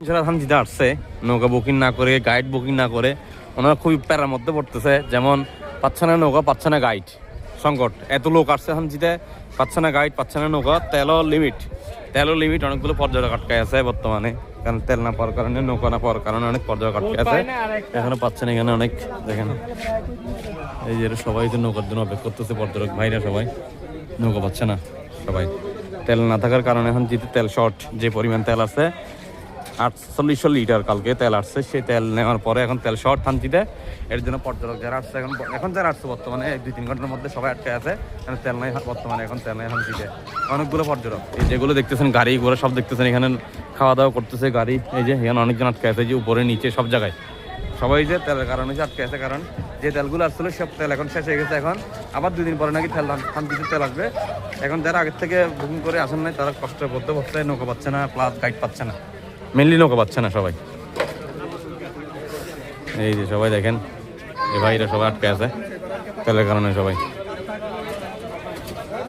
যারা হামজিতে আসছে নৌকা বুকিং না করে গাইড বুকিং না করে ওনারা খুবই প্যারার মধ্যে পড়তেছে। যেমন পাচ্ছে না নৌকা, পাচ্ছে না গাইড, সংকট। এত লোক আসছে হামজিতে, পাচ্ছে না গাইড, পাচ্ছে না নৌকা, তেলও লিমিট। অনেকগুলো পর্যটক আটকায় আছে বর্তমানে, কারণ তেল না পাওয়ার কারণে, নৌকা না পাওয়ার কারণে অনেক পর্যটক আটকে আছে। এখনো পাচ্ছে না, এখানে অনেক দেখেন এই যে সবাই তো নৌকার জন্য অপেক্ষা করতেছে, পর্যটক ভাইরা সবাই নৌকা পাচ্ছে না। সবাই তেল না থাকার কারণে এখন যেতে তেল শর্ট, যে পরিমাণ তেল আছে 4800 লিটার কালকে তেল আসছে, সেই তেল নেওয়ার পরে এখন তেল শর্ট থানচিতে। এর জন্য পর্যটক যারা আসছে এখন যারা আসছে বর্তমানে 2-3 ঘন্টার মধ্যে সবাই আটকে আছে, কারণ তেল নাই বর্তমানে, এখন তেল নাই থানচিতে। অনেকগুলো পর্যটক এই যেগুলো দেখতেছেন গাড়ি ঘোড়া সব দেখতেছেন, এখানে খাওয়া দাওয়া করতেছে গাড়ি। এই যে এখানে অনেকজন আটকে আছে, যে উপরে নিচে সব জায়গায় সবাই যে তেলের কারণে যে আটকে আছে, কারণ যে তেলগুলো আসছিল সব তেল এখন শেষ হয়ে গেছে। এখন আবার 2 দিন পরে নাকি থানচিতে তেল আসবে। এখন যারা আগের থেকে বুকিং করে আসেন নাই তারা কষ্ট করতে পারছে, নৌকা পাচ্ছে না, প্লাস গাইড পাচ্ছে না, মেনলি নৌকা পাচ্ছে না সবাই। এই যে সবাই দেখেন এই ভাইরা সবাই আটকে আছে তেলের কারণে সবাই।